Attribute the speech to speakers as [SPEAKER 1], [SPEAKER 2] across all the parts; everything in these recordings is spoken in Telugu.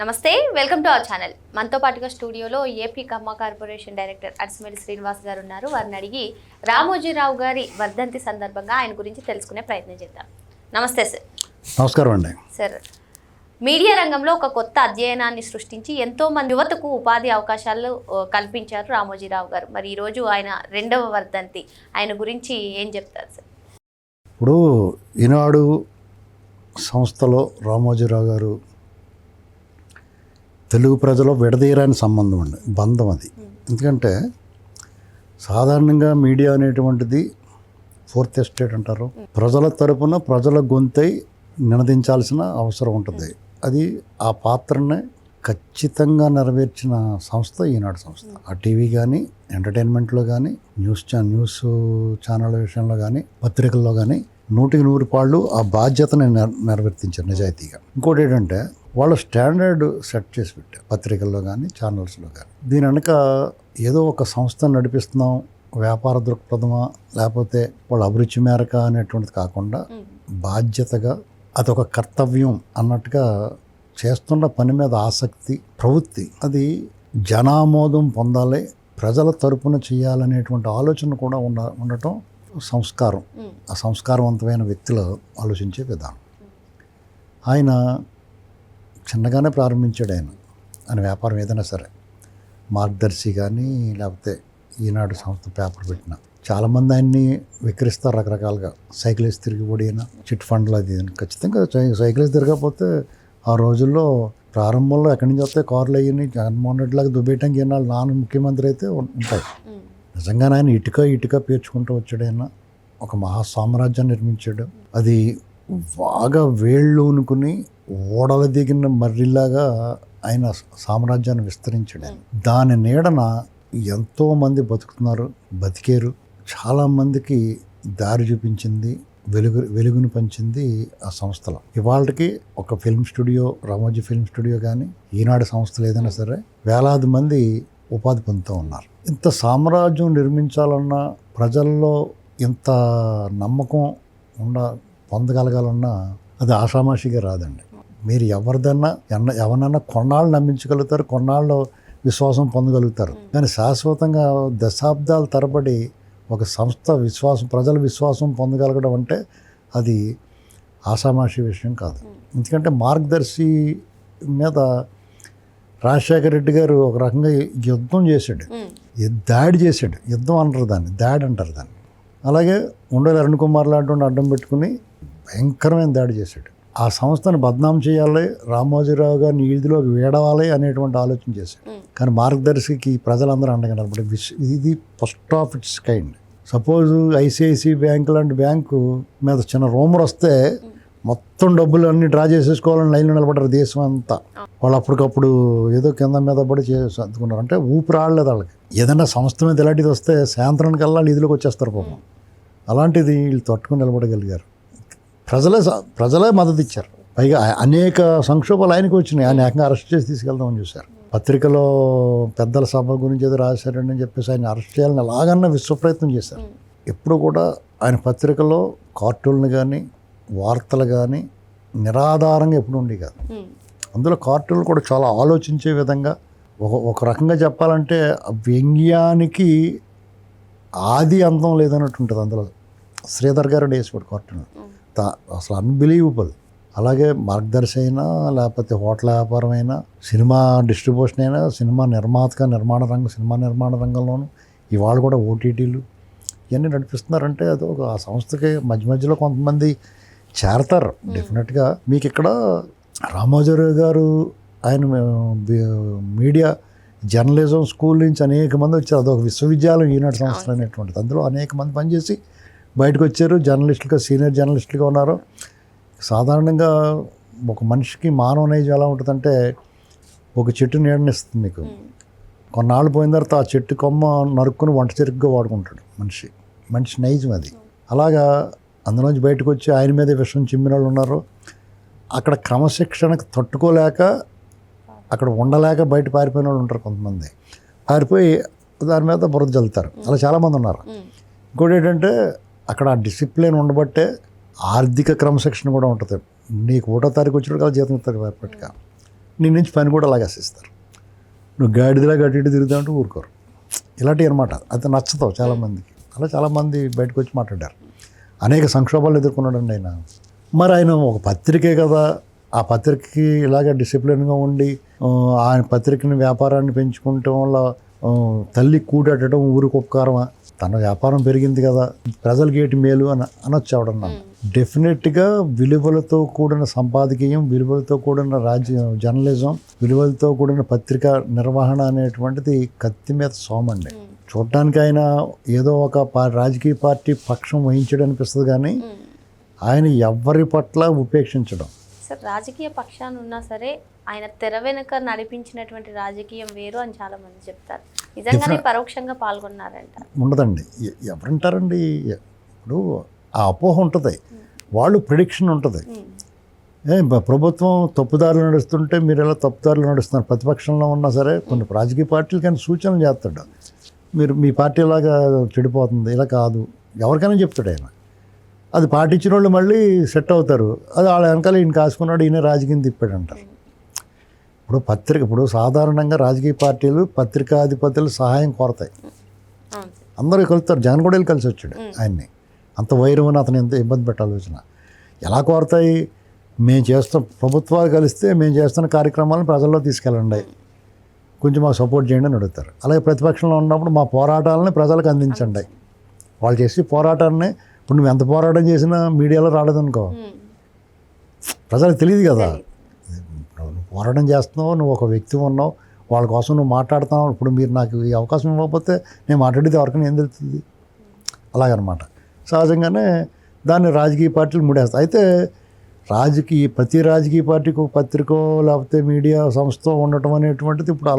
[SPEAKER 1] నమస్తే, వెల్కమ్ టు అవర్ ఛానల్. మనతో పాటుగా స్టూడియోలో ఏపీ కమ్మ కార్పొరేషన్ డైరెక్టర్ అడిసిమేలి శ్రీనివాస్ గారు ఉన్నారు. వారిని అడిగి రామోజీరావు గారి వర్ధంతి సందర్భంగా ఆయన గురించి తెలుసుకునే ప్రయత్నం చేద్దాం. నమస్తే సార్.
[SPEAKER 2] నమస్కారం అండి.
[SPEAKER 1] సార్, మీడియా రంగంలో ఒక కొత్త అధ్యయనాన్ని సృష్టించి ఎంతో మంది యువతకు ఉపాధి అవకాశాలు కల్పించారు రామోజీరావు గారు. మరి ఈరోజు ఆయన 2వ వర్ధంతి, ఆయన గురించి ఏం చెప్తారు సార్?
[SPEAKER 2] ఇప్పుడు ఈనాడు సంస్థలో రామోజీరావు గారు తెలుగు ప్రజలు విడదీయరాని సంబంధం అండి, బంధం అది. ఎందుకంటే సాధారణంగా మీడియా అనేటువంటిది ఫోర్త్ ఎస్టేట్ అంటారు. ప్రజల తరపున ప్రజల గొంతై నినదించాల్సిన అవసరం ఉంటుంది. అది ఆ పాత్రని ఖచ్చితంగా నెరవేర్చిన సంస్థ ఈనాడు సంస్థ. ఆ టీవీ కానీ, ఎంటర్టైన్మెంట్లో కానీ, న్యూస్ ఛానల్ విషయంలో కానీ, పత్రికల్లో కానీ 100% పాళ్ళు ఆ బాధ్యతని నెరవేర్తించారు నిజాయితీగా. ఇంకోటి ఏంటంటే వాళ్ళు స్టాండర్డ్ సెట్ చేసి పెట్టారు పత్రికల్లో కానీ, ఛానల్స్లో కానీ. దీని వెనక ఏదో ఒక సంస్థను నడిపిస్తున్నాం, వ్యాపార దృక్పథమా లేకపోతే వాళ్ళ అభిరుచి మేరక అనేటువంటిది కాకుండా బాధ్యతగా అదొక కర్తవ్యం అన్నట్టుగా చేస్తున్న పని మీద ఆసక్తి, ప్రవృత్తి, అది జనామోదం పొందాలి, ప్రజల తరపున చేయాలనేటువంటి ఆలోచన కూడా ఉండటం సంస్కారం. ఆ సంస్కారవంతమైన వ్యక్తులు ఆలోచించే విధానం. ఆయన చిన్నగానే ప్రారంభించాడు. ఆయన వ్యాపారం ఏదైనా సరే, మార్గదర్శి కానీ లేకపోతే ఈనాడు సంస్థ పేపర్ పెట్టిన చాలామంది ఆయన్ని విక్రిస్తారు రకరకాలుగా. సైకిల్స్ తిరిగిపోడి అయినా చిట్ ఫండ్లు అది ఖచ్చితంగా సైకిల్స్ తిరగకపోతే ఆ రోజుల్లో ప్రారంభంలో ఎక్కడి నుంచి వస్తే కార్లు అయ్యి జగన్మోహన్ రెడ్డి లాగా దుబ్బేయటానికి ఈనాడు నాన్న ముఖ్యమంత్రి అయితే ఉంటాయి. నిజంగానే ఆయన ఇటుక పేర్చుకుంటూ వచ్చాడు. ఆయన ఒక మహా సామ్రాజ్యాన్ని నిర్మించాడు. అది బాగా వేళ్ళు ఉనుకుని ఓడల దిగిన మర్రిలాగా ఆయన సామ్రాజ్యాన్ని విస్తరించాడు. దాని నీడన ఎంతోమంది బతికారు. చాలామందికి దారి చూపించింది, వెలుగుని పంచింది ఆ సంస్థలో. ఇవాళకి ఒక film studio, Ramoji film studio కానీ, ఈనాడు సంస్థలు ఏదైనా సరే వేలాది మంది ఉపాధి పొందుతూ ఉన్నారు. ఇంత సామ్రాజ్యం నిర్మించాలన్నా, ప్రజల్లో ఇంత నమ్మకం పొందగలగాలన్నా అది ఆషామాషిగా రాదండి. మీరు ఎవరినన్నా కొన్నాళ్ళు నమ్మించగలుగుతారు, కొన్నాళ్ళు విశ్వాసం పొందగలుగుతారు. కానీ శాశ్వతంగా దశాబ్దాల తరబడి ఒక సంస్థ ప్రజల విశ్వాసం పొందగలగడం అంటే అది ఆషామాషి విషయం కాదు. ఎందుకంటే మార్గదర్శి మీద రాజశేఖర రెడ్డి గారు ఒక రకంగా యుద్ధం చేశాడు, దాడి చేశాడు. యుద్ధం అంటారు దాన్ని, దాడి అంటారు దాన్ని. అలాగే ఉండేది అరుణ్ కుమార్ లాంటి అడ్డం పెట్టుకుని భయంకరమైన దాడి చేశాడు. ఆ సంస్థను బద్నాం చేయాలి, రామోజీరావు గారిని ఈదిలోకి వేడవాలి అనేటువంటి ఆలోచన చేశాడు. కానీ మార్గదర్శికి ప్రజలందరూ అండగా నిలబడి ఇది first of it's kind. Suppose ICICI bank లాంటి బ్యాంకు మీద చిన్న రూమర్ వస్తే మొత్తం డబ్బులు అన్ని డ్రా చేసేసుకోవాలని లైన్లో నిలబడ్డారు దేశం అంతా. వాళ్ళు అప్పటికప్పుడు ఏదో కింద మీద పడి అందుకున్నారు. అంటే ఊపిరి ఆడలేదు వాళ్ళకి. ఏదైనా సంస్థ మీద ఇలాంటిది వస్తే సాయంత్రానికి వెళ్ళాలి, నిధులకు వచ్చేస్తారు పాపం. అలాంటిది వీళ్ళు తట్టుకుని నిలబడగలిగారు. ప్రజలే మద్దతు ఇచ్చారు. పైగా అనేక సంక్షోభాలు ఆయనకు వచ్చినాయి. ఆయన ఏకంగా అరెస్ట్ చేసి తీసుకెళ్దామని చూశారు. పత్రికలో పెద్దల సభ గురించి ఏదో రాశారని చెప్పేసి ఆయన అరెస్ట్ చేయాలని ఎలాగన్నా విశ్వప్రయత్నం చేశారు. ఎప్పుడు కూడా ఆయన పత్రికలో కార్టూన్లు కానీ, వార్తలు కానీ నిరాధారంగా ఎప్పుడు ఉండి కాదు. అందులో కార్టూన్లు కూడా చాలా ఆలోచించే విధంగా, ఒక రకంగా చెప్పాలంటే వ్యంగ్యానికి ఆది అంతం లేదన్నట్టు ఉంటుంది. అందులో శ్రీధర్ గారు వేసేవాడు కార్టూన్, అసలు అన్బిలీవబుల్. అలాగే మార్గదర్శి అయినా, లేకపోతే హోటల్ వ్యాపారం అయినా, సినిమా డిస్ట్రిబ్యూషన్ అయినా, సినిమా నిర్మాణ రంగంలోనూ ఇవాళ కూడా ఓటీటీలు ఇవన్నీ నడిపిస్తున్నారంటే అది ఒక ఆ సంస్థకి మధ్యలో కొంతమంది చేరతారు డెఫినెట్గా. మీకు ఇక్కడ రామోజీరావు గారు ఆయన మీడియా జర్నలిజం స్కూల్ నుంచి అనేక మంది వచ్చారు. అదొక విశ్వవిద్యాలయం ఈనాడు సంస్థ అనేటువంటిది. అందులో అనేక మంది పనిచేసి బయటకు వచ్చారు, జర్నలిస్టులుగా, సీనియర్ జర్నలిస్టులుగా ఉన్నారు. సాధారణంగా ఒక మనిషికి మానవ నైజం ఎలా ఉంటుందంటే, ఒక చెట్టు నీడనిస్తుంది మీకు. కొన్నాళ్ళు పోయిన తర్వాత ఆ చెట్టు కొమ్మ నరుక్కుని వంట చెరుకుగా వాడుకుంటాడు మనిషి నైజం అది. అలాగా అందులోంచి బయటకు వచ్చి ఆయన మీద విషయం చిమ్మిన వాళ్ళు ఉన్నారు. అక్కడ క్రమశిక్షణకు తట్టుకోలేక, అక్కడ ఉండలేక బయట పారిపోయిన వాళ్ళు ఉంటారు. కొంతమంది పారిపోయి దాని మీద బురద చల్లుతారు. అలా చాలామంది ఉన్నారు. ఇంకోటి ఏంటంటే అక్కడ ఆ డిసిప్లిన్ ఉండబట్టే ఆర్థిక క్రమశిక్షణ కూడా ఉంటుంది. నీకు 1వ తారీఖు వచ్చినప్పుడు జీతం ఇస్తారు పర్ఫెక్ట్గా. నీ నుంచి పని కూడా అలాగే ఆశిస్తారు. నువ్వు గాడిదలా అటు ఇటు తిరుగుతామంటే ఊరుకోరు. ఇలాంటివి అనమాట. అది నచ్చతావు చాలామందికి. అలా చాలామంది బయటకు వచ్చి మాట్లాడారు. అనేక సంక్షోభాలు ఎదుర్కొన్నాడండి ఆయన. మరి ఆయన ఒక పత్రికే కదా, ఆ పత్రికకి ఇలాగ డిసిప్లిన్గా ఉండి ఆయన పత్రికని వ్యాపారాన్ని పెంచుకుంటం వల్ల తల్లి కూడటం ఊరికి ఉపకారమా, తన వ్యాపారం పెరిగింది కదా, ప్రజలకి ఏంటి మేలు అని అనొచ్చు ఎవడన్నా. డెఫినెట్గా విలువలతో కూడిన సంపాదకీయం, విలువలతో కూడిన జర్నలిజం, విలువలతో కూడిన పత్రికా నిర్వహణ అనేటువంటిది కత్తి మీద సోమండి. చూడటానికి ఆయన ఏదో ఒక రాజకీయ పార్టీ పక్షం వహించడం అనిపిస్తుంది, కానీ ఆయన ఎవరి పట్ల ఉపేక్షించడం.
[SPEAKER 1] సార్, రాజకీయ పక్షాన్ని ఉన్నా సరే ఆయన తెర వెనుక నడిపించినటువంటి రాజకీయం వేరు అని చాలా మంది చెప్తారు. నిజంగానే పరోక్షంగా పాల్గొన్నారంట.
[SPEAKER 2] ఉండదండి, ఎవరంటారండి. ఇప్పుడు ఆ అపోహ ఉంటుంది, వాళ్ళు ప్రిడిక్షన్ ఉంటుంది. ప్రభుత్వం తప్పుదారులు నడుస్తుంటే మీరు ఎలా తప్పుదారులు నడుస్తున్నారు, ప్రతిపక్షంలో ఉన్నా సరే కొన్ని రాజకీయ పార్టీలు కానీ సూచనలు చేస్తాడు. మీరు మీ పార్టీ ఇలాగా చెడిపోతుంది, ఇలా కాదు, ఎవరికైనా చెప్తాడు ఆయన. అది పాటించిన వాళ్ళు మళ్ళీ సెట్ అవుతారు. అది వాళ్ళ వెనకాల ఈయన కాసుకున్నాడు, ఈయన రాజకీయం తిప్పాడు అంటారు. ఇప్పుడు సాధారణంగా రాజకీయ పార్టీలు పత్రికాధిపతులు సహాయం కోరతాయి. అందరూ కలుస్తారు. జగన్ కూడా వెళ్ళి కలిసి వచ్చాడు ఆయన్ని. అంత వైరమని అతను ఎంత ఇబ్బంది పెట్టాలి వచ్చిన. ఎలా కోరతాయి? మేము చేస్తాం, ప్రభుత్వాలు కలిస్తే మేము చేస్తున్న కార్యక్రమాలను ప్రజల్లో తీసుకెళ్ళండి, కొంచెం మాకు సపోర్ట్ చేయండి అని అడుగుతారు. అలాగే ప్రతిపక్షంలో ఉన్నప్పుడు మా పోరాటాలని ప్రజలకు అందించండి. వాళ్ళు చేసి పోరాటాన్ని, ఇప్పుడు నువ్వు ఎంత పోరాటం చేసినా మీడియాలో రాలేదనుకో, ప్రజలకు తెలియదు కదా. నువ్వు పోరాటం చేస్తున్నావు, నువ్వు ఒక వ్యక్తి ఉన్నావు, వాళ్ళ కోసం నువ్వు మాట్లాడుతున్నావు. ఇప్పుడు మీరు నాకు ఈ అవకాశం ఇవ్వకపోతే నేను మాట్లాడేది ఎవరికైనా ఏం తెలుస్తుంది? అలాగనమాట. సహజంగానే దాన్ని రాజకీయ పార్టీలు ముడేస్తాయి. అయితే ప్రతి రాజకీయ పార్టీకి ఒక పత్రికో లేకపోతే మీడియా సంస్థ ఉండటం అనేటువంటిది ఇప్పుడు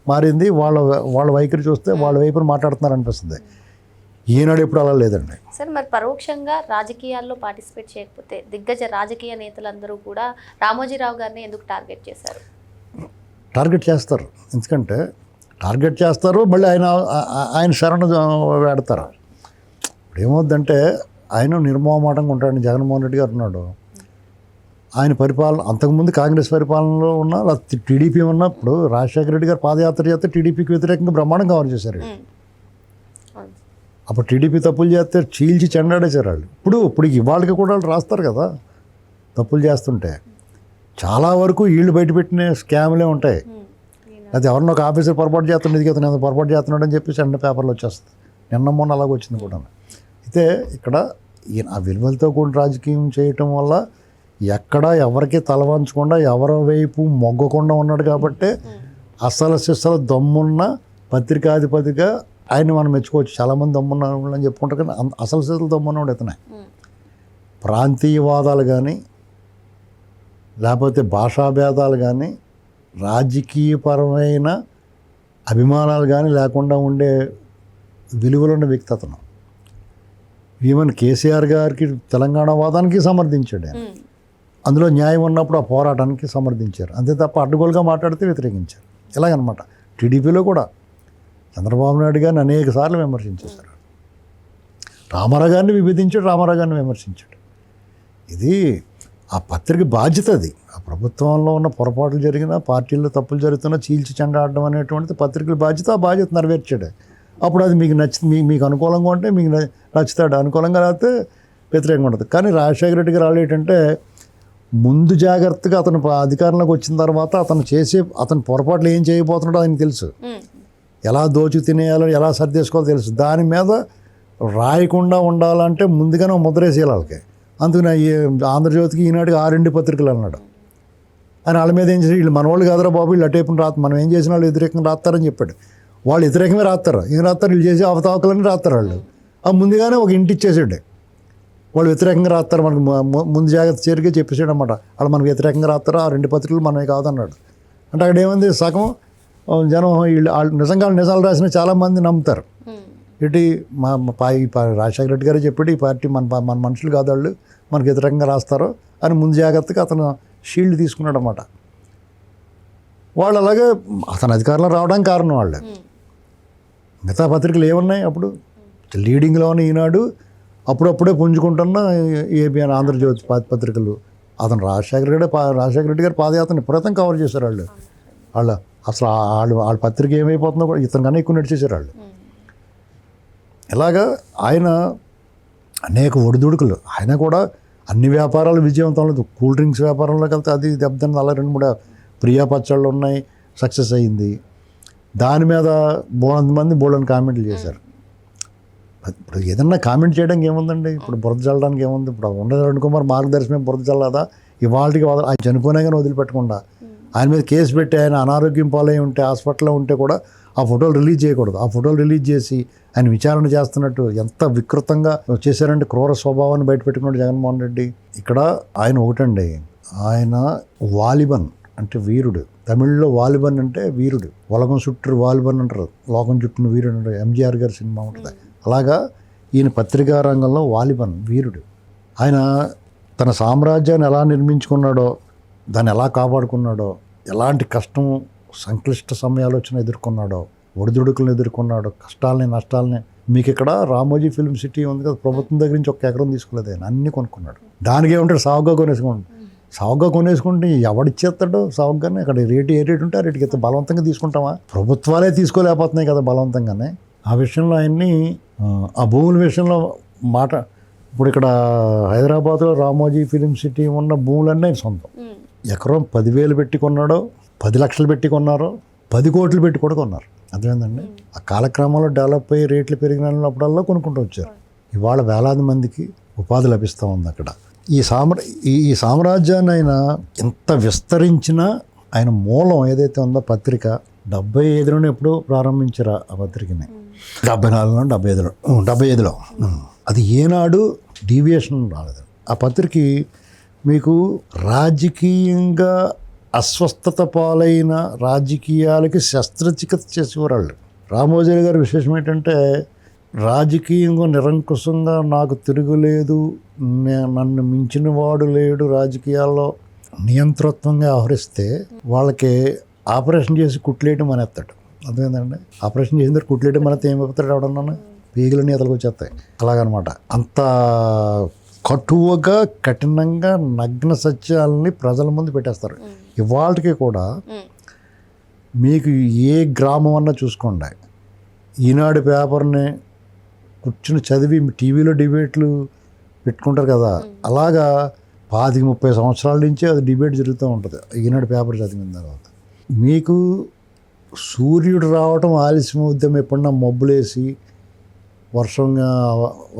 [SPEAKER 2] మారింది. వాళ్ళ వైఖరి చూస్తే వాళ్ళ వైపున మాట్లాడుతున్నారు అనిపిస్తుంది. ఈనాడు ఎప్పుడు అలా లేదండి.
[SPEAKER 1] సార్, మరి పరోక్షంగా రాజకీయాల్లో పార్టిసిపేట్ చేయకపోతే దిగ్గజ రాజకీయ నేతలందరూ కూడా రామోజీరావు గారిని ఎందుకు టార్గెట్ చేశారు?
[SPEAKER 2] టార్గెట్ చేస్తారు, ఎందుకంటే టార్గెట్ చేస్తారు, మళ్ళీ ఆయన శరణ వేడతారు. ఇప్పుడు ఏమవుద్దంటే ఆయన నిర్మోహమాటంగా ఉంటాడు. జగన్మోహన్ రెడ్డి గారు ఉన్నాడు, ఆయన పరిపాలన అంతకుముందు కాంగ్రెస్ పరిపాలనలో ఉన్న టీడీపీ ఉన్నప్పుడు రాజశేఖర రెడ్డి గారు పాదయాత్ర చేస్తే టీడీపీకి వ్యతిరేకంగా బ్రహ్మాండంగా కవర్ చేశారు. అప్పుడు టీడీపీ తప్పులు చేస్తే చీల్చి చెండాడేశారు వాళ్ళు. ఇప్పుడు ఇవాళకి కూడా వాళ్ళు రాస్తారు కదా తప్పులు చేస్తుంటే. చాలా వరకు వీళ్ళు బయటపెట్టిన స్కామ్లే ఉంటాయి. అది ఎవరినో ఒక ఆఫీసర్ పొరపాటు చేస్తుండే, ఇది నేను పొరపాటు చేస్తున్నాడు అని చెప్పి చిన్న పేపర్లు వచ్చేస్తుంది. నిన్న మొన్న అలాగ వచ్చింది కూడా. అయితే ఇక్కడ ఆ విలువలతో కూడిన రాజకీయం చేయటం వల్ల ఎక్కడ ఎవరికి తలవంచకుండా ఎవరి వైపు మొగ్గకుండా ఉన్నాడు. కాబట్టి అసలు సిస్సలు దమ్మున్న పత్రికాధిపతిగా ఆయన్ని మనం మెచ్చుకోవచ్చు. చాలామంది దమ్మున్నాడు అని చెప్పుకుంటారు, కానీ అసలు సిస్సలు దమ్మున్నాడు ఇతనే. ప్రాంతీయవాదాలు కానీ లేకపోతే భాషాభేదాలు కానీ రాజకీయపరమైన అభిమానాలు కానీ లేకుండా ఉండే విలువలున్న వ్యక్తి అతను. ఈవెన్ కేసీఆర్ గారికి తెలంగాణ వాదానికి సమర్థించాడు ఆయన. అందులో న్యాయం ఉన్నప్పుడు ఆ పోరాటానికి సమర్థించారు, అంతే తప్ప అడ్డుగోలుగా మాట్లాడితే వ్యతిరేకించారు. ఇలాగనమాట. టీడీపీలో కూడా చంద్రబాబు నాయుడు గారిని అనేక సార్లు విమర్శించేశారు. రామారావు గారిని విభేదించాడు, రామారావు గారిని విమర్శించాడు. ఇది ఆ పత్రిక బాధ్యత. అది ఆ ప్రభుత్వంలో ఉన్న పొరపాట్లు జరిగినా, పార్టీల్లో తప్పులు జరుగుతున్నా చీల్చి చెండాడడం అనేటువంటిది పత్రికల బాధ్యత. ఆ బాధ్యత నెరవేర్చాడు. అప్పుడు అది మీకు మీకు అనుకూలంగా ఉంటే మీకు నచ్చుతాడు, అనుకూలంగా రాస్తే వ్యతిరేకంగా ఉంటుంది. కానీ రాజశేఖర రెడ్డి గారు ఏంటంటే ముందు జాగ్రత్తగా అతను అధికారంలోకి వచ్చిన తర్వాత అతను పొరపాట్లు ఏం చేయబోతున్నాడో ఆయనకు తెలుసు. ఎలా దోచు తినేయాలో, ఎలా సర్దేసుకోవాలో తెలుసు. దాని మీద రాయకుండా ఉండాలంటే ముందుగానే ముద్రేసేయాలి వాళ్ళకి. అందుకని ఆంధ్రజ్యోతికి ఈనాటికి 6 పత్రికలు అన్నాడు. ఆయన వాళ్ళ మీద ఏం చేసి, వీళ్ళు మన వాళ్ళు కాదురా బాబు, వీళ్ళు అటేపుని మనం ఏం చేసిన వాళ్ళు వ్యతిరేకంగా రాస్తారని చెప్పాడు. వాళ్ళు వ్యతిరేకమే రాస్తారు, ఏం రాస్తారు, వీళ్ళు చేసే అవతావకలని రాస్తారు వాళ్ళు. ముందుగానే ఒక ఇంటి ఇచ్చేసాడు, వాళ్ళు వ్యతిరేకంగా రాస్తారు మనకు ముందు జాగ్రత్త చేరికే చెప్పేసాడు అనమాట. వాళ్ళు మనకు వ్యతిరేకంగా రాస్తారు, ఆ 2 పత్రికలు మనమే కాదన్నాడు. అంటే అక్కడ ఏమైంది, సగం జనం వాళ్ళు నిజాలు రాసిన చాలామంది నమ్ముతారు. ఇటు రాజశేఖర రెడ్డి గారు చెప్పాడు, ఈ పార్టీ మన మనుషులు కాదు, వాళ్ళు మనకు వ్యతిరేకంగా రాస్తారు అని ముందు జాగ్రత్తగా అతను షీల్డ్ తీసుకున్నాడు అన్నమాట. వాళ్ళు అలాగే అతను అధికారంలో రావడానికి కారణం వాళ్ళే. మిగతా పత్రికలు ఏమున్నాయి అప్పుడు లీడింగ్లో ఉన్న ఈనాడు, అప్పుడప్పుడే పుంజుకుంటున్న ఏబిఎన్, ఆంధ్రజ్యోతి పత్రికలు అతను రాజశేఖర రెడ్డి గారి పాదయాత్రని విపరీతం కవర్ చేశారు వాళ్ళు అసలు వాళ్ళ పత్రిక ఏమైపోతుందో కూడా ఇతను కన్నా ఎక్కువ నడిచేశారు వాళ్ళు. ఇలాగా ఆయన అనేక ఒడిదుడుకులు, ఆయన కూడా అన్ని వ్యాపారాలు విజయవంతం లేదు. కూల్ డ్రింక్స్ వ్యాపారంలోకి వెళ్తే అది దెబ్బతింది. అలా 2-3 ప్రియా పచ్చళ్ళు ఉన్నాయి, సక్సెస్ అయ్యింది. దాని మీద బోళ్ళని కామెంట్లు చేశారు. ఇప్పుడు ఏదన్నా కామెంట్ చేయడానికి ఏముందండి, ఇప్పుడు బురద చల్లడానికి ఏముంది? ఇప్పుడు ఉండదు అరుణ్ కుమార్ మార్గదర్శనం బురద చల్లదా ఇవాళకి ఆయన చనిపోయినా కానీ వదిలిపెట్టకుండా ఆయన మీద కేసు పెట్టి ఆయన అనారోగ్యం పాలై ఉంటే హాస్పిటల్లో ఉంటే కూడా ఆ ఫోటోలు రిలీజ్ చేయకూడదు. ఆ ఫోటోలు రిలీజ్ చేసి ఆయన విచారణ చేస్తున్నట్టు ఎంత వికృతంగా చేశారంటే క్రూర స్వభావాన్ని బయటపెట్టుకున్నాడు జగన్మోహన్ రెడ్డి. ఇక్కడ ఆయన ఒకటండి, ఆయన వాలిబన్ అంటే వీరుడు. తమిళ్లో వాలిబన్ అంటే వీరుడు. ఉలగం చుట్టూ వాలిబన్ అంటారు, లోకం చుట్టూ వీరుడు అంటారు. ఎంజీఆర్ గారి సినిమా ఉంటుంది. అలాగా ఈయన పత్రికా రంగంలో వాలిబన్ వీరుడు. ఆయన తన సామ్రాజ్యాన్ని ఎలా నిర్మించుకున్నాడో, దాన్ని ఎలా కాపాడుకున్నాడో, ఎలాంటి కష్టం సంక్లిష్ట సమయాలు వచ్చినా ఎదుర్కొన్నాడో, ఒడిదుడుకులను ఎదుర్కొన్నాడు, కష్టాలని నష్టాలని. మీకు ఇక్కడ రామోజీ ఫిల్మ్ సిటీ ఉంది కదా, ప్రభుత్వం దగ్గర నుంచి 1 ఎకరం తీసుకోలేదు ఆయన, అన్నీ కొనుక్కున్నాడు. దానికి ఏమంటాడు, సాగుగా కొనేసుకుంటే ఎవడిచ్చేస్తాడో సాగుగానే. అక్కడ రేటు ఏ రేటు ఉంటే ఆ రేటుకి అయితే బలవంతంగా తీసుకుంటామా? ప్రభుత్వాలే తీసుకోలేకపోతున్నాయి కదా బలవంతంగానే. ఆ విషయంలో ఆయన్ని ఆ భూముల విషయంలో ఇప్పుడు ఇక్కడ హైదరాబాద్లో రామోజీ ఫిలిం సిటీ ఉన్న భూములన్నీ ఆయన సొంతం. ఎకరం 10,000 పెట్టి కొన్నాడో, 10 లక్షలు పెట్టి కొన్నారో, 10 కోట్లు పెట్టి కూడా కొన్నారు. అర్థమైందండి. ఆ కాలక్రమంలో డెవలప్ అయ్యి రేట్లు పెరిగినప్పుడల్లా కొనుక్కుంటూ వచ్చారు. ఇవాళ వేలాది మందికి ఉపాధి లభిస్తూ ఉంది అక్కడ. ఈ సామ్రాజ్యాన్ని ఆయన ఎంత విస్తరించినా ఆయన మూలం ఏదైతే ఉందో పత్రిక 75లోనే ఎప్పుడో ప్రారంభించారు ఆ పత్రికని. 74లో 75లో అది ఏనాడు డీవియేషన్ రాలేదు. ఆ పత్రిక మీకు రాజకీయంగా అస్వస్థత పాలైన రాజకీయాలకి శస్త్రచికిత్స చేసేవాళ్ళు. రామోజీ గారి విశేషం ఏంటంటే, రాజకీయంగా నిరంకుశంగా నాకు తిరుగులేదు, నన్ను మించిన వాడు లేడు రాజకీయాల్లో నియంతృత్వంగా వ్యవహరిస్తే వాళ్ళకి ఆపరేషన్ చేసి కుట్లేయటం మానేస్తాడు. అర్థమైందండి. ఆపరేషన్ చేసిన తర్వాత కుట్లేయటం మానేస్తే ఏమైపోతాడు? ఎవడన్నా పీగులన్నీ ఎతలకు వచ్చేస్తాయి. అలాగనమాట. అంత కటువుగా కఠినంగా నగ్న సత్యాలని ప్రజల ముందు పెట్టేస్తారు. ఇవాళకి కూడా మీకు ఏ గ్రామం అన్నా చూసుకోండి, ఈనాడు పేపర్ని కూర్చుని చదివి టీవీలో డిబేట్లు పెట్టుకుంటారు కదా, అలాగా 25-30 సంవత్సరాల నుంచే అది డిబేట్ జరుగుతూ ఉంటుంది ఈనాడు పేపర్ చదివిన తర్వాత. మీకు సూర్యుడు రావటం ఆలస్యం అవుద్దాం, ఎప్పుడన్నా మబ్బులేసి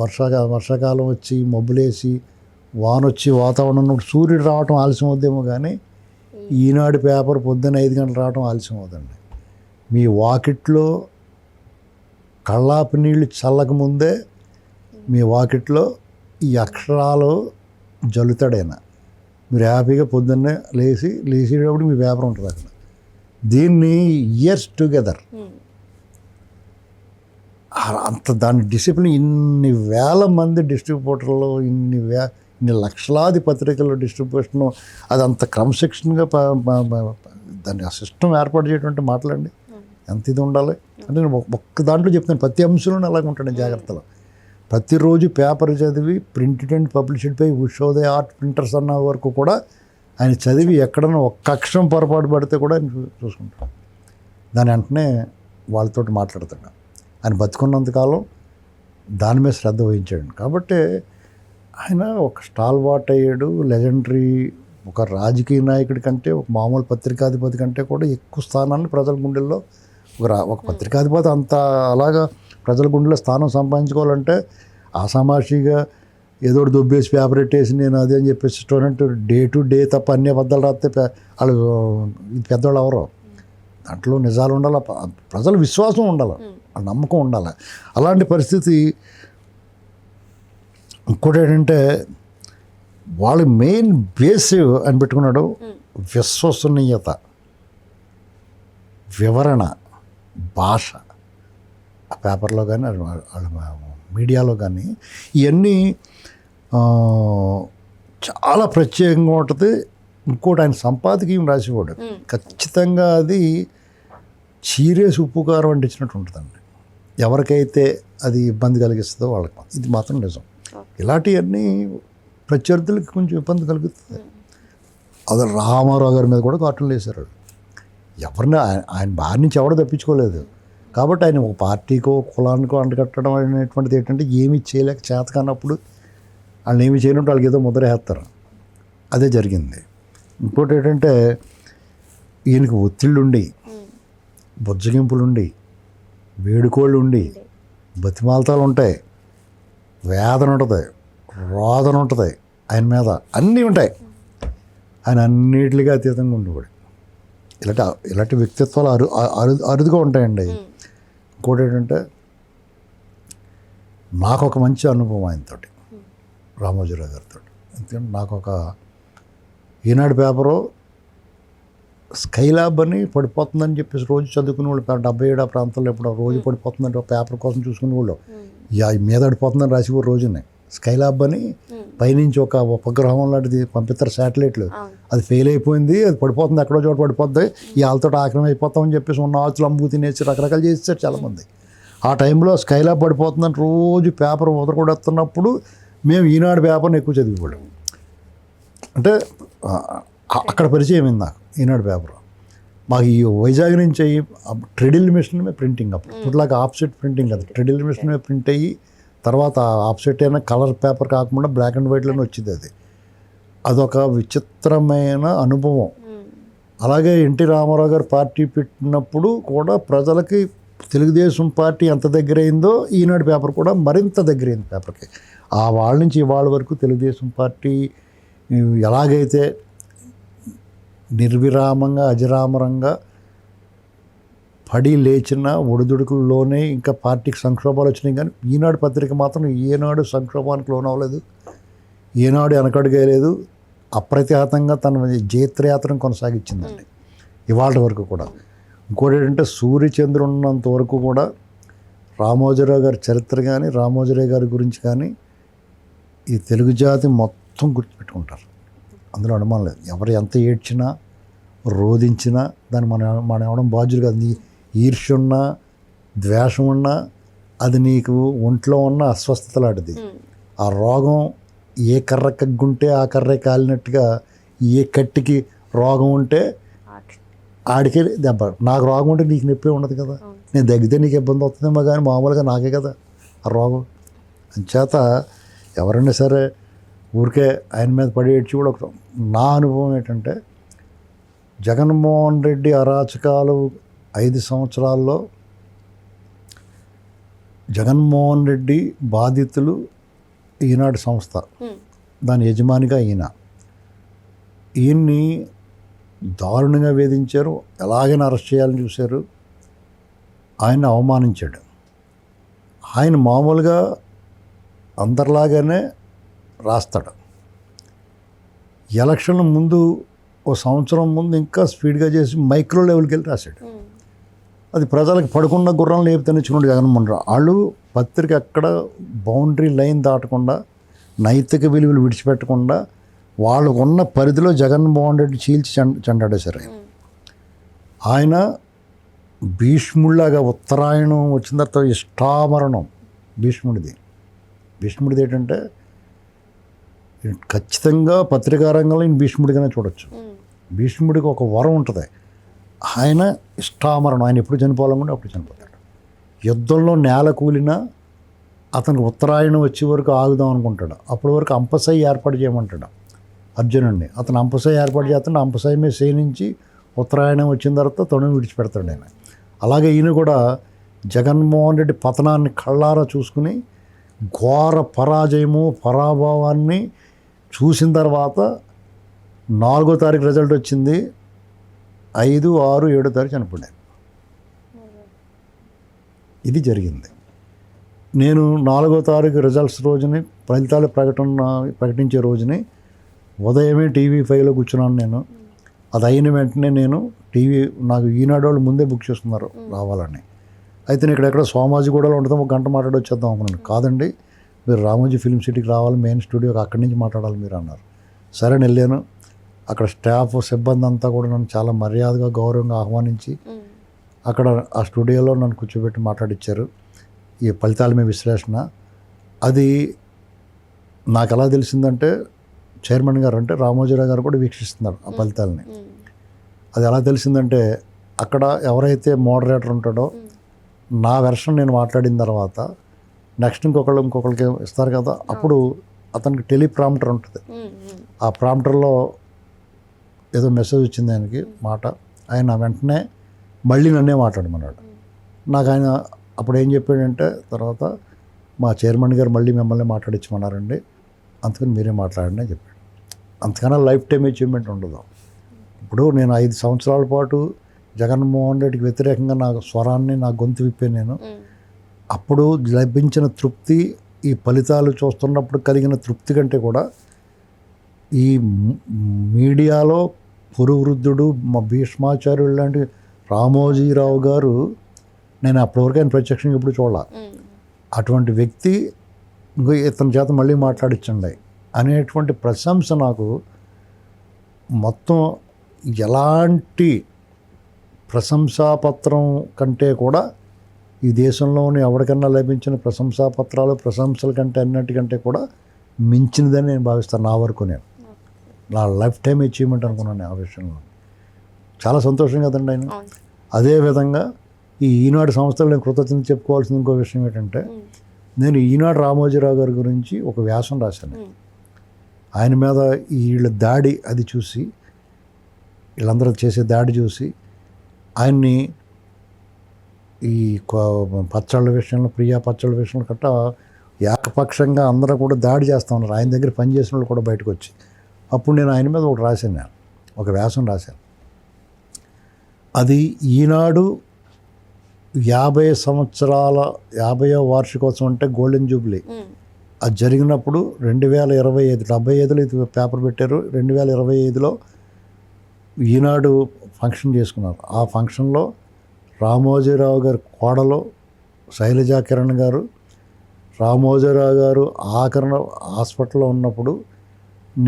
[SPEAKER 2] వర్షాకాలం వచ్చి మబ్బులేసి వానొచ్చి వాతావరణం సూర్యుడు రావటం ఆలస్యం అవుద్దేమో, కానీ ఈనాడు పేపర్ పొద్దున్న 5 గంటలు రావటం ఆలస్యం అవుతుంది. మీ వాకిట్లో కళ్ళాపి నీళ్ళు చల్లకముందే మీ వాకిట్లో ఈ అక్షరాలు జల్లుతాడైనా మీరు హ్యాపీగా పొద్దున్నే లేచేటప్పుడు మీ పేపర్ ఉంటుంది అక్కడ. దీన్ని ఇయర్స్ టుగెదర్ అంత దాని డిసిప్లిన్, ఇన్ని వేల మంది డిస్ట్రిబ్యూటర్లు, ఇన్ని లక్షలాది పత్రికల్లో డిస్ట్రిబ్యూషను, అది అంత క్రమశిక్షణగా దాన్ని ఆ సిస్టమ్ ఏర్పాటు చేయడం మాట్లాడండి ఎంత ఇది ఉండాలి. అంటే నేను ఒక్క దాంట్లో చెప్తాను, ప్రతి అంశంలోనే అలాగే ఉంటాను జాగ్రత్తలో. ప్రతిరోజు పేపర్ చదివి printed and published by Ushodaya art printers అన్న వరకు కూడా ఆయన చదివి ఎక్కడన్నా ఒక్క అక్షరం పొరపాటు పడితే కూడా ఆయన చూసుకుంటాడు. దాని వెంటనే వాళ్ళతో మాట్లాడతాడు. ఆయన బతుకున్నంతకాలం దాని మీద శ్రద్ధ వహించాడు. కాబట్టి ఆయన ఒక స్టాల్వార్ట్ అయ్యాడు, లెజెండరీ. ఒక రాజకీయ నాయకుడి కంటే, ఒక మామూలు పత్రికాధిపతి కంటే కూడా ఎక్కువ స్థానాన్ని ప్రజల గుండెల్లో ఒక పత్రికాధిపతి అంత అలాగా ప్రజల గుండెలో స్థానం సంపాదించుకోవాలంటే ఆసామాషిగా ఏదో దొబ్బేసి పేపర్ పెట్టేసి నేను అదే అని చెప్పేసి స్టూడెంట్ డే టు డే తప్ప అన్ని అబద్ధాలు రాస్తే వాళ్ళు పెద్దవాళ్ళు ఎవరో. దాంట్లో నిజాలు ఉండాలి, ప్రజల విశ్వాసం ఉండాలి, నమ్మకం ఉండాలి. అలాంటి పరిస్థితి. ఇంకోటి ఏంటంటే వాళ్ళ మెయిన్ బేస్ అని పెట్టుకున్నాడు విశ్వసనీయత, వివరణ, భాష. ఆ పేపర్లో కానీ మీడియాలో కానీ ఇవన్నీ చాలా ప్రత్యేకంగా ఉంటుంది. ఇంకోటి ఆయన సంపాదకీయం రాసేవాడు, ఖచ్చితంగా అది చీరేసి ఉప్పు కారం అంటించినట్టు ఉంటుందండి. ఎవరికైతే అది ఇబ్బంది కలిగిస్తుందో వాళ్ళకి ఇది మాత్రం నిజం. ఇలాంటివన్నీ ప్రత్యర్థులకి కొంచెం ఇబ్బంది కలుగుతుంది. అది రామారావు గారి మీద కూడా కార్టూన్లు వేశారు. ఎవరిని ఆయన బారి నుంచి ఎవడో తప్పించుకోలేదు. కాబట్టి ఆయన ఒక పార్టీకో కులానికో అంటగట్టడం అనేటువంటిది ఏంటంటే ఏమీ చేయలేక చేత కానప్పుడు వాళ్ళని ఏమి చేయనప్పుడు వాళ్ళకి ఏదో ముద్ర వేస్తారు. అదే జరిగింది. ఇంకోటి ఏంటంటే ఈయనకి ఒత్తిళ్ళుండి, బుజ్జగింపులుండి, వేడుకోళ్ళు ఉండి, బతిమాలతాలు ఉంటాయి, వేదన ఉంటుంది, రోదన ఉంటుంది ఆయన మీద, అన్నీ ఉంటాయి. ఆయన అన్నిటిగా అతీతంగా ఉండేవాడు. ఇలాంటి వ్యక్తిత్వాలు అరుదుగా ఉంటాయండి. ఇంకోటి ఏంటంటే నాకు ఒక మంచి అనుభవం ఆయనతోటి, రామోజీరావు గారితో. ఎందుకంటే నాకు ఒక ఈనాడు పేపరు స్కైలాబ్ అని పడిపోతుందని చెప్పేసి రోజు చదువుకునే వాళ్ళు 77 ప్రాంతాల్లో ఎప్పుడో రోజు పడిపోతుందంటే ఒక పేపర్ కోసం చూసుకునే వాళ్ళు మీద పడిపోతుందని రాసి రోజునే స్కైలాబ్ అని పైనుంచి ఒక ఉపగ్రహం లాంటిది పంపిస్తారు, శాటిలైట్లు. అది ఫెయిల్ అయిపోయింది, అది పడిపోతుంది, ఎక్కడో చోట పడిపోద్ది, ఈ వాళ్ళతో ఆక్రమం అయిపోతామని చెప్పేసి ఉన్న ఆచులు అమ్ము తినేసి రకరకాలు చేస్తారు చాలామంది. ఆ టైంలో స్కైలాబ్ పడిపోతుందని రోజు పేపర్ ఉదరకొడేస్తున్నప్పుడు మేము ఈనాడు పేపర్ని ఎక్కువ చదివేవాళ్ళం. అంటే అక్కడ పరిచయం అయింది నాకు ఈనాడు పేపర్. మాకు ఈ వైజాగ్ నుంచి అయ్యి ట్రెడిల్ మిషన్ మీద ప్రింటింగ్, అప్పుడు ఇట్లాగా ఆఫ్సెట్ ప్రింటింగ్ కదా, ట్రెడిల్ మిషన్ మీద ప్రింట్ అయ్యి తర్వాత ఆఫ్సెట్ అయినా కలర్ పేపర్ కాకుండా బ్లాక్ అండ్ వైట్లోనే వచ్చింది. అదొక విచిత్రమైన అనుభవం. అలాగే ఎన్టీ రామారావు గారు పార్టీ పెట్టినప్పుడు కూడా ప్రజలకి తెలుగుదేశం పార్టీ ఎంత దగ్గరైందో ఈనాడు పేపర్ కూడా మరింత దగ్గరైంది పేపర్కి. ఆ వాళ్ళ నుంచి ఇవాళ వరకు తెలుగుదేశం పార్టీ ఎలాగైతే నిర్విరామంగా అజరామరంగా పడి లేచిన ఒడిదుడుకుల్లోనే ఇంకా పార్టీకి సంక్షోభాలు వచ్చినాయి, కానీ ఈనాడు పత్రిక మాత్రం ఏనాడు సంక్షోభానికి లోనవ్వలేదు, ఏనాడు వెనకడుగేయలేదు, అప్రతిహతంగా తన జైత్రయాత్రను కొనసాగించిందండి ఇవాళ వరకు కూడా. ఇంకోటి ఏంటంటే సూర్యచంద్రుడు ఉన్నంత వరకు కూడా రామోజీరావు గారి చరిత్ర కానీ రామోజీరావు గారి గురించి కానీ ఈ తెలుగు జాతి మొత్తం గుర్తుపెట్టుకుంటారు. అందులో అనుమానం లేదు. ఎవరు ఎంత ఏడ్చినా రోధించినా దాన్ని మనం ఎవడం బాధ్యులు కాదు. నీ ఈర్ష్య ఉన్నా ద్వేషం ఉన్నా అది నీకు ఒంట్లో ఉన్న అస్వస్థత లాంటిది. ఆ రోగం ఏ కర్ర కగ్గుంటే ఆ కర్రే కాలినట్టుగా ఏ కట్టికి రోగం ఉంటే ఆడికే దెబ్బ. నాకు రోగం ఉంటే నీకు నొప్పి ఉండదు కదా, నేను తగ్గితే నీకు ఇబ్బంది అవుతుందేమో, కానీ మామూలుగా నాకే కదా ఆ రోగం. అంచేత ఎవరైనా సరే ఊరికే ఆయన మీద పడి ఏడ్చి కూడా ఒక నా అనుభవం ఏంటంటే జగన్మోహన్ రెడ్డి అరాచకాలు 5 సంవత్సరాల్లో జగన్మోహన్ రెడ్డి బాధితులు ఈనాడు సంస్థ, దాని యజమానిగా ఈయన్ని దారుణంగా వేధించారు, ఎలాగైనా అరెస్ట్ చేయాలని చూశారు, ఆయన అవమానించాడు. ఆయన మామూలుగా అందరిలాగానే రాస్తాడు. ఎలక్షన్ల ముందు ఓ సంవత్సరం ముందు ఇంకా స్పీడ్గా చేసి మైక్రో లెవెల్కి వెళ్ళి రాశాడు. అది ప్రజలకు పడుకున్న గుర్రం లేపితే తెచ్చుకున్నాడు జగన్మోహన్ రావు. వాళ్ళు పత్రిక ఎక్కడ బౌండరీ లైన్ దాటకుండా నైతిక విలువలు విడిచిపెట్టకుండా వాళ్ళకు ఉన్న పరిధిలో జగన్మోహన్ రెడ్డి చీల్చి చెండాడేశారు. ఆయన భీష్ముడిలాగా ఉత్తరాయణం వచ్చిన తర్వాత ఇష్టామరణం భీష్ముడిది ఏంటంటే ఖచ్చితంగా పత్రికా రంగంలో ఈయన భీష్ముడిగానే చూడొచ్చు. భీష్ముడికి ఒక వరం ఉంటుంది, ఆయన ఇష్టామరణం, ఆయన ఎప్పుడు చనిపోవాలనుకుంటే అప్పుడు చనిపోతాడు. యుద్ధంలో నేల కూలినా అతనికి ఉత్తరాయణం వచ్చే వరకు ఆగుదాం అనుకుంటాడు. అప్పటి వరకు అంపశై ఏర్పాటు చేయమంటాడు అర్జునుడిని. అతను అంపశై ఏర్పాటు చేస్తాడు, అంపశై మీద సేనించి ఉత్తరాయణం వచ్చిన తర్వాత తొడను విడిచిపెడతాడు ఆయన. అలాగే ఈయన కూడా జగన్మోహన్ రెడ్డి పతనాన్ని కళ్ళారా చూసుకుని ఘోర పరాజయము పరాభవాన్ని చూసిన తర్వాత 4వ తారీఖు రిజల్ట్ వచ్చింది, 5, 6, 7వ తారీఖు చనిపోయాను. ఇది జరిగింది. నేను 4వ తారీఖు రిజల్ట్స్ రోజుని ఫలితాలు ప్రకటించే రోజుని ఉదయమే TV5లో కూర్చున్నాను నేను. అది అయిన వెంటనే నేను నాకు ఈనాడు వాళ్ళు ముందే బుక్ చేసుకున్నారు రావాలని. అయితే నేను ఇక్కడెక్కడ సోమాజిగూడలో ఉండతాం, 1 గంట మాట్లాడి వచ్చేద్దాం అనుకున్నాను. కాదండి, మీరు రామోజీ ఫిల్మ్ సిటీకి రావాలి, మెయిన్ స్టూడియోకి అక్కడి నుంచి మాట్లాడాలి మీరు అన్నారు. సరే వెళ్ళాను. అక్కడ స్టాఫ్ సిబ్బంది అంతా కూడా నన్ను చాలా మర్యాదగా గౌరవంగా ఆహ్వానించి అక్కడ ఆ స్టూడియోలో నన్ను కూర్చోబెట్టి మాట్లాడిచ్చారు. ఈ ఫలితాల మీద విశ్లేషణ అది నాకు ఎలా తెలిసిందంటే చైర్మన్ గారు అంటే రామోజీరావు గారు కూడా వీక్షిస్తున్నారు ఆ ఫలితాలని. అది ఎలా తెలిసిందంటే అక్కడ ఎవరైతే మోడరేటర్ ఉంటాడో నా వెర్షన్ నేను మాట్లాడిన తర్వాత నెక్స్ట్ ఇంకొకరికి ఇస్తారు కదా, అప్పుడు అతనికి టెలిప్రాంప్టర్ ఉంటుంది. ఆ ప్రాంప్టర్లో ఏదో మెసేజ్ వచ్చింది ఆయనకి మాట, ఆయన వెంటనే మళ్ళీ నన్నే మాట్లాడమన్నాడు. నాకు ఆయన అప్పుడు ఏం చెప్పాడంటే తర్వాత మా చైర్మన్ గారు మళ్ళీ మిమ్మల్ని మాట్లాడించమన్నారండి, అందుకని మీరే మాట్లాడండి అని చెప్పాడు. అంతకన్నా లైఫ్ టైం అచీవ్మెంట్ ఉండదు. ఇప్పుడు నేను 5 సంవత్సరాల పాటు జగన్మోహన్ రెడ్డికి వ్యతిరేకంగా నా స్వరాన్ని నా గొంతు విప్పాను నేను. అప్పుడు లభించిన తృప్తి ఈ ఫలితాలు చూస్తున్నప్పుడు కలిగిన తృప్తి కంటే కూడా ఈ మీడియాలో పురువృద్ధుడు మా భీష్మాచార్యుడు లాంటి రామోజీరావు గారు, నేను అప్పటివరకు ఆయన ప్రత్యక్షంగా ఎప్పుడు చూడాల, అటువంటి వ్యక్తి ఇంకో ఇతని చేత మళ్ళీ మాట్లాడించండి అనేటువంటి ప్రశంస నాకు మొత్తం ఎలాంటి ప్రశంసాపత్రం కంటే కూడా ఈ దేశంలోని ఎవరికన్నా లభించిన ప్రశంసాపత్రాలు ప్రశంసల కంటే అన్నిటికంటే కూడా మించినదని నేను భావిస్తాను. నా వరకు నేను నా లైఫ్ టైం అచీవ్మెంట్ అనుకున్నాను ఆ విషయంలో. చాలా సంతోషం కదండి ఆయన. అదేవిధంగా ఈ ఈనాడు సంస్థలు నేను కృతజ్ఞత చెప్పుకోవాల్సిన ఇంకో విషయం ఏంటంటే, నేను ఈనాడు రామోజీరావు గారి గురించి ఒక వ్యాసం రాశాను. ఆయన మీద వీళ్ళ దాడి అది చూసి, వీళ్ళందరూ చేసే దాడి చూసి ఆయన్ని ఈ పచ్చళ్ళ విషయంలో, ప్రియా పచ్చళ్ళ విషయంలో గట్ట ఏకపక్షంగా అందరూ కూడా దాడి చేస్తూ ఉన్నారు. ఆయన దగ్గర పనిచేసిన వాళ్ళు కూడా బయటకు వచ్చి, అప్పుడు నేను ఆయన మీద ఒకటి రాశాను, నేను ఒక వ్యాసం రాశాను. అది ఈనాడు 50 సంవత్సరాల 50వ వార్షికోత్సవం అంటే గోల్డెన్ జూబ్లీ అది జరిగినప్పుడు 2025 75లో ఇది పేపర్ పెట్టారు. 2025లో ఈనాడు ఫంక్షన్ చేసుకున్నారు. ఆ ఫంక్షన్లో రామోజీరావు గారి కోడలు శైలజా కిరణ్ గారు, రామోజీరావు గారు ఆఖరణ హాస్పిటల్లో ఉన్నప్పుడు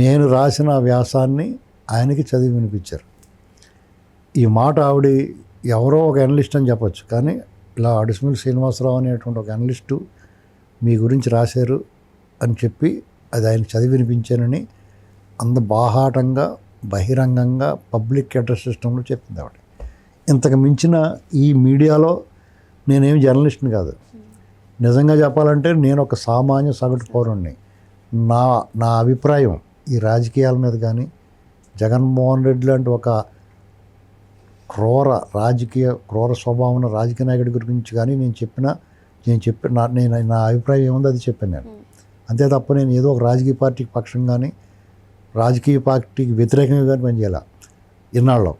[SPEAKER 2] నేను రాసిన వ్యాసాన్ని ఆయనకి చదివి వినిపించారు. ఈ మాట ఆవిడ ఎవరో ఒక అనలిస్ట్ అని చెప్పొచ్చు, కానీ ఇలా అడిస్మిల్ శ్రీనివాసరావు అనేటువంటి ఒక అనలిస్టు మీ గురించి రాశారు అని చెప్పి అది ఆయన చదివి వినిపించానని అంత బాహాటంగా బహిరంగంగా పబ్లిక్ అడ్రస్ సిస్టంలో చెప్పింది ఆవిడ. ఇంతకు మించిన ఈ మీడియాలో నేనేం జర్నలిస్ట్ని కాదు. నిజంగా చెప్పాలంటే నేను ఒక సామాన్య సగటు పౌరుణ్ణి. నా అభిప్రాయం ఈ రాజకీయాల మీద కానీ, జగన్మోహన్ రెడ్డి లాంటి ఒక క్రూర స్వభావం ఉన్న రాజకీయ నాయకుడి గురించి కానీ నా అభిప్రాయం ఏముందో అది చెప్పాను నేను. అంతే తప్ప నేను ఏదో ఒక రాజకీయ పార్టీకి పక్షం కానీ రాజకీయ పార్టీకి వ్యతిరేకంగా కానీ పనిచేయాల. ఇన్నాళ్ళు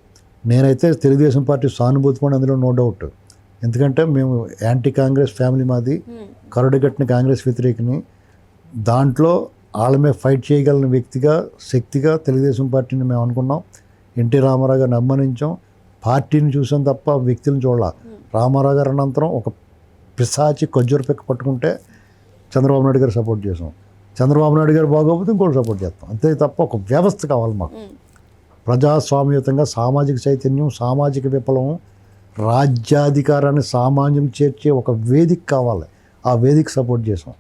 [SPEAKER 2] నేనైతే తెలుగుదేశం పార్టీ సానుభూతి కూడా అందులో నో డౌట్. ఎందుకంటే మేము యాంటీ కాంగ్రెస్ ఫ్యామిలీ మాది, కరడుగట్టిన కాంగ్రెస్ వ్యతిరేకిని. దాంట్లో వాళ్ళ మీద ఫైట్ చేయగలిగిన వ్యక్తిగా శక్తిగా తెలుగుదేశం పార్టీని మేము అనుకున్నాం. ఎన్టీ రామారావు గారిని అభిమానించాం. పార్టీని చూసాం తప్ప వ్యక్తులను చూడాల. రామారావు గారు అనంతరం ఒక పిశాచి ఖర్జూర పిక్క పట్టుకుంటే చంద్రబాబు నాయుడు గారు సపోర్ట్ చేసాం. చంద్రబాబు నాయుడు గారు బాగోకపోతే ఇంకోటి సపోర్ట్ చేస్తాం. అంతే తప్ప ఒక వ్యవస్థ కావాలి మాకు. ప్రజాస్వామ్యతంగా సామాజిక చైతన్యం, సామాజిక విప్లవం, రాజ్యాధికారాన్ని సామాన్యం చేర్చే ఒక వేదిక కావాలి. ఆ వేదిక సపోర్ట్ చేసాం.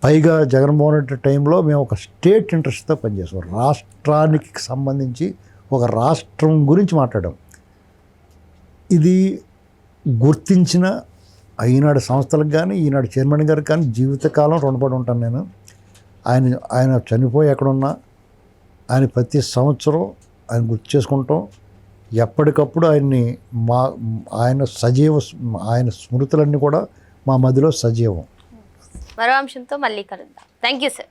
[SPEAKER 2] పైగా జగన్మోహన్ రెడ్డి టైంలో మేము ఒక స్టేట్ ఇంట్రెస్ట్తో పనిచేసాం. రాష్ట్రానికి సంబంధించి ఒక రాష్ట్రం గురించి మాట్లాడాం. ఇది గుర్తించిన ఈనాడు సంస్థలకు కానీ ఈనాడు చైర్మన్ గారికి కానీ జీవితకాలం రుణపడి ఉంటాను నేను. ఆయన చనిపోయి ఎక్కడున్నా ఆయన ప్రతి సంవత్సరం ఆయన గుర్తు చేసుకుంటాం. ఎప్పటికప్పుడు ఆయన స్మృతులన్నీ కూడా మా మధ్యలో సజీవం.
[SPEAKER 1] మరో అంశంతో మళ్ళీ కలుద్దాం. Thank you sir.